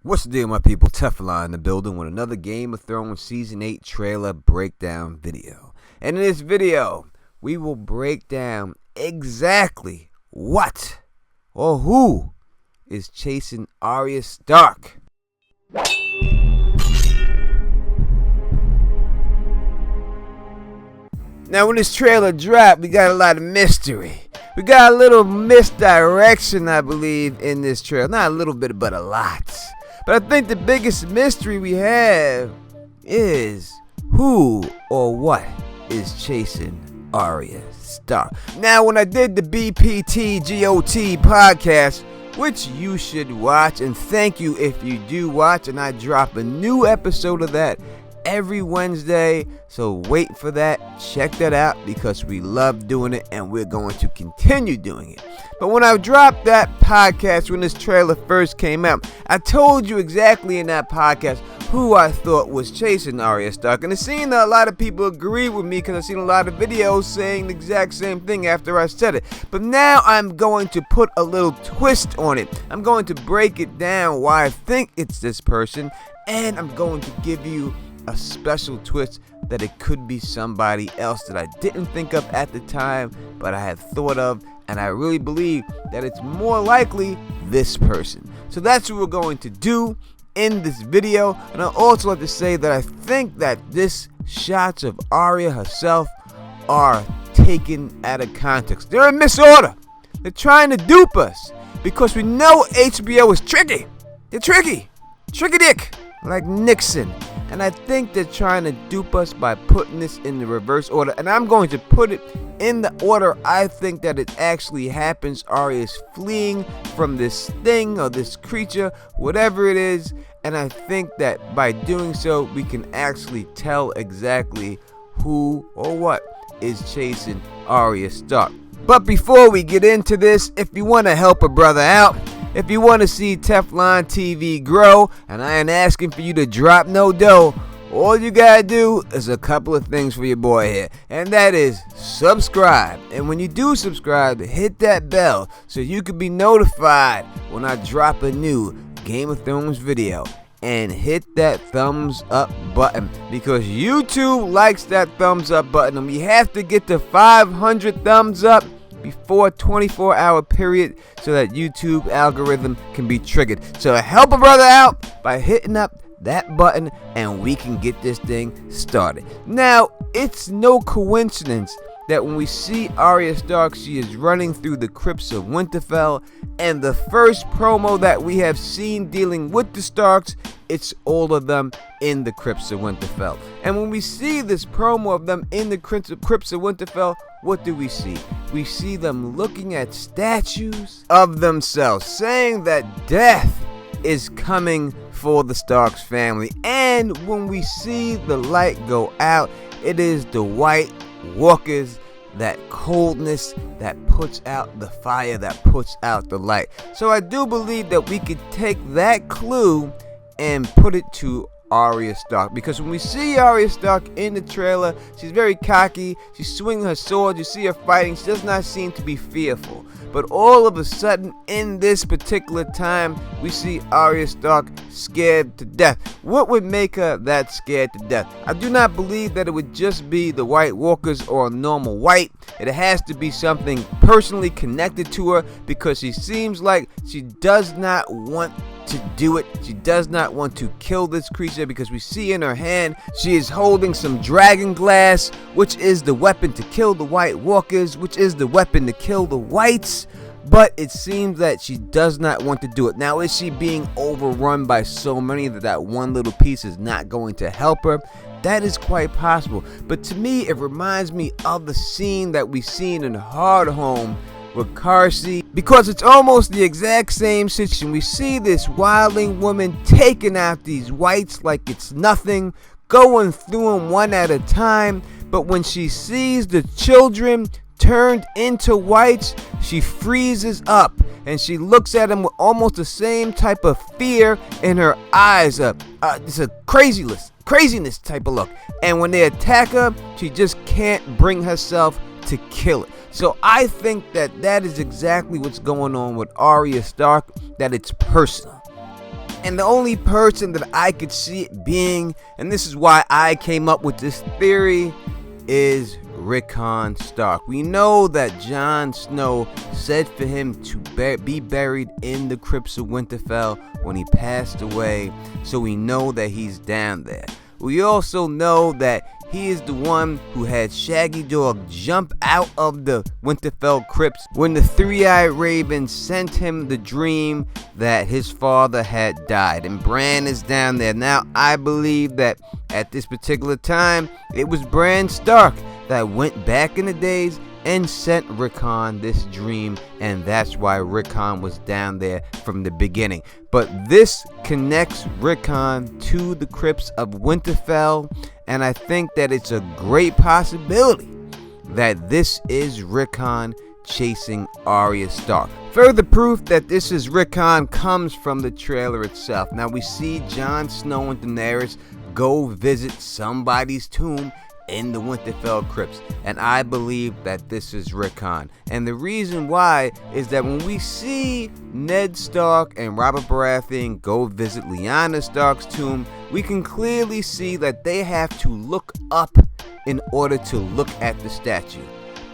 What's the deal, my people? Teflon in the building with another Game of Thrones Season 8 trailer breakdown video. And in this video, we will break down exactly what or who is chasing Arya Stark. Now, when this trailer dropped, we got a lot of mystery. We got a little misdirection, I believe, in this trailer. Not a little bit, but a lot. But I think the biggest mystery we have is who or what is chasing Arya Stark. Now, when I did the BPTGOT podcast, which you should watch, and thank you if you do watch, and I drop a new episode of that every Wednesday, so wait for that. Check that out because we love doing it and we're going to continue doing it. But when I dropped that podcast, when this trailer first came out, I told you exactly in that podcast who I thought was chasing Arya Stark, and it seemed that a lot of people agree with me because I've seen a lot of videos saying the exact same thing after I said it. But now I'm going to put a little twist on it. I'm going to break it down why I think it's this person, and I'm going to give you a special twist that it could be somebody else that I didn't think of at the time, but I had thought of, and I really believe that it's more likely this person. So that's what we're going to do in this video. And I also like to say that I think that this shots of Arya herself are taken out of context. They're in misorder. They're trying to dupe us because we know HBO is tricky. They're tricky dick, like Nixon. And I think they're trying to dupe us by putting this in the reverse order. And I'm going to put it in the order I think that it actually happens. Arya is fleeing from this thing or this creature, whatever it is. And I think that by doing so, we can actually tell exactly who or what is chasing Arya Stark. But before we get into this, if you want to help a brother out, if you want to see Teflon TV grow, and I ain't asking for you to drop no dough, all you gotta do is a couple of things for your boy here, and that is subscribe. And when you do subscribe, hit that bell so you can be notified when I drop a new Game of Thrones video. And hit that thumbs up button because YouTube likes that thumbs up button, and we have to get to 500 thumbs up before a 24-hour period so that YouTube algorithm can be triggered. So help a brother out by hitting up that button and we can get this thing started. Now, it's no coincidence that when we see Arya Stark, she is running through the crypts of Winterfell, and the first promo that we have seen dealing with the Starks, it's all of them in the crypts of Winterfell. And when we see this promo of them in the crypts of Winterfell, what do we see? We see them looking at statues of themselves, saying that death is coming for the Starks family. And when we see the light go out, it is the White Walkers, that coldness that puts out the fire, that puts out the light. So I do believe that we could take that clue and put it to Arya Stark, because when we see Arya Stark in the trailer, she's very cocky, she's swinging her sword, you see her fighting, she does not seem to be fearful. But all of a sudden, in this particular time, we see Arya Stark scared to death. What would make her that scared to death? I do not believe that it would just be the White Walkers or a normal white. It has to be something personally connected to her, because she seems like she does not want to do it. She does not want to kill this creature, because we see in her hand she is holding some dragon glass, which is the weapon to kill the White Walkers, which is the weapon to kill the whites. But it seems that she does not want to do it. Now, is she being overrun by so many that one little piece is not going to help her? That is quite possible. But to me, it reminds me of the scene that we seen in Hardhome with Carsey, because it's almost the exact same situation. We see this wildling woman taking out these whites like it's nothing, going through them one at a time. But when she sees the children turned into whites, she freezes up and she looks at them with almost the same type of fear in her eyes. It's a craziness type of look. And when they attack her, she just can't bring herself to kill it. So I think that that is exactly what's going on with Arya Stark, that it's personal. And the only person that I could see it being, and this is why I came up with this theory, is Rickon Stark. We know that Jon Snow said for him to be buried in the crypts of Winterfell when he passed away, so we know that he's down there. We also know that he is the one who had Shaggy Dog jump out of the Winterfell crypts when the three-eyed raven sent him the dream that his father had died. And Bran is down there. Now, I believe that at this particular time, it was Bran Stark that went back in the days and sent Rickon this dream, and that's why Rickon was down there from the beginning. But this connects Rickon to the crypts of Winterfell, and I think that it's a great possibility that this is Rickon chasing Arya Stark. Further proof that this is Rickon comes from the trailer itself. Now we see Jon Snow and Daenerys go visit somebody's tomb in the Winterfell crypts, and I believe that this is Rickon. And the reason why is that when we see Ned Stark and Robert Baratheon go visit Lyanna Stark's tomb, we can clearly see that they have to look up in order to look at the statue.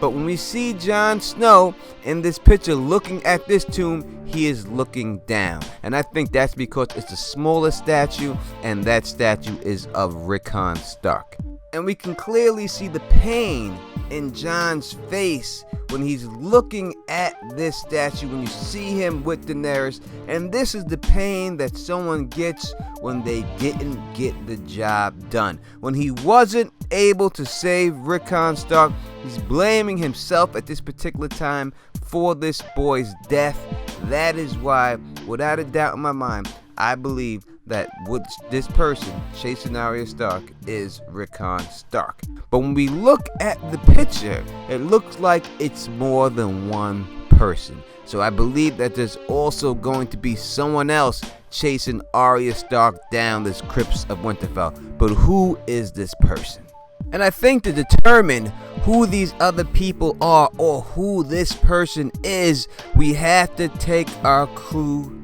But when we see Jon Snow in this picture looking at this tomb, he is looking down. And I think that's because it's a smaller statue, and that statue is of Rickon Stark. And we can clearly see the pain in Jon's face when he's looking at this statue, when you see him with Daenerys. And this is the pain that someone gets when they didn't get the job done. When he wasn't able to save Rickon Stark, he's blaming himself at this particular time for this boy's death. That is why, without a doubt in my mind, I believe that with this person chasing Arya Stark is Rickon Stark. But when we look at the picture, it looks like it's more than one person. So I believe that there's also going to be someone else chasing Arya Stark down this crypts of Winterfell. But who is this person? And I think to determine who these other people are or who this person is, we have to take our clue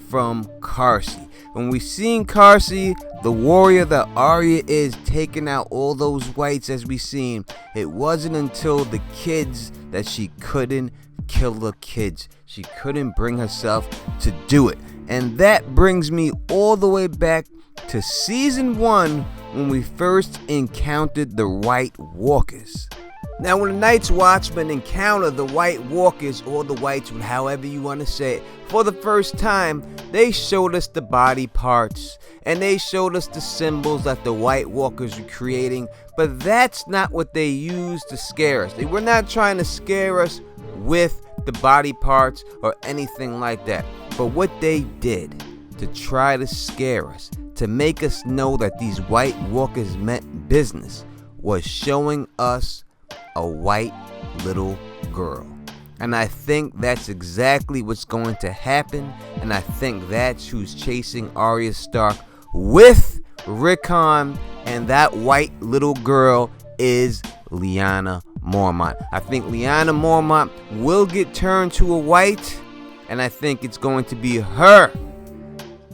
from Carsey. When we seen Carsey, the warrior that Arya is, taking out all those whites as we seen, it wasn't until the kids that she couldn't kill the kids. She couldn't bring herself to do it. And that brings me all the way back to season 1 when we first encountered the White Walkers. Now, when the Night's Watchmen encounter the White Walkers, or the Whites, however you want to say it, for the first time, they showed us the body parts, and they showed us the symbols that the White Walkers were creating, but that's not what they used to scare us. They were not trying to scare us with the body parts or anything like that. But what they did to try to scare us, to make us know that these White Walkers meant business, was showing us a white little girl. And I think that's exactly what's going to happen, and I think that's who's chasing Arya Stark with Rickon, and that white little girl is Lyanna Mormont. I think Lyanna Mormont will get turned to a white, and I think it's going to be her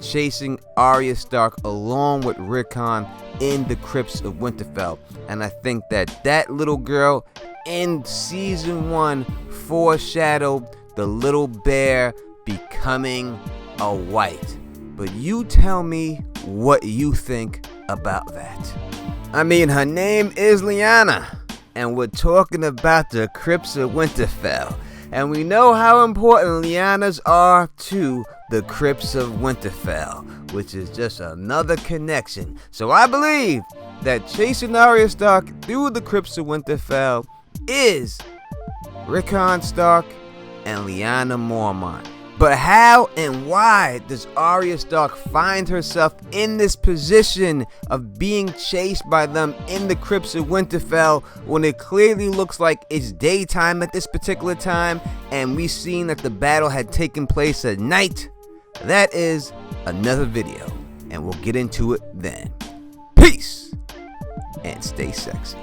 chasing Arya Stark along with Rickon in the crypts of Winterfell. And I think that that little girl in season 1 foreshadowed the little bear becoming a white. But you tell me what you think about that. I mean, her name is Lyanna, and we're talking about the crypts of Winterfell. And we know how important Lyannas are to the crypts of Winterfell, which is just another connection. So I believe that chasing Arya Stark through the crypts of Winterfell is Rickon Stark and Lyanna Mormont. But how and why does Arya Stark find herself in this position of being chased by them in the crypts of Winterfell when it clearly looks like it's daytime at this particular time, and we've seen that the battle had taken place at night? That is another video, and we'll get into it then. Peace, and stay sexy.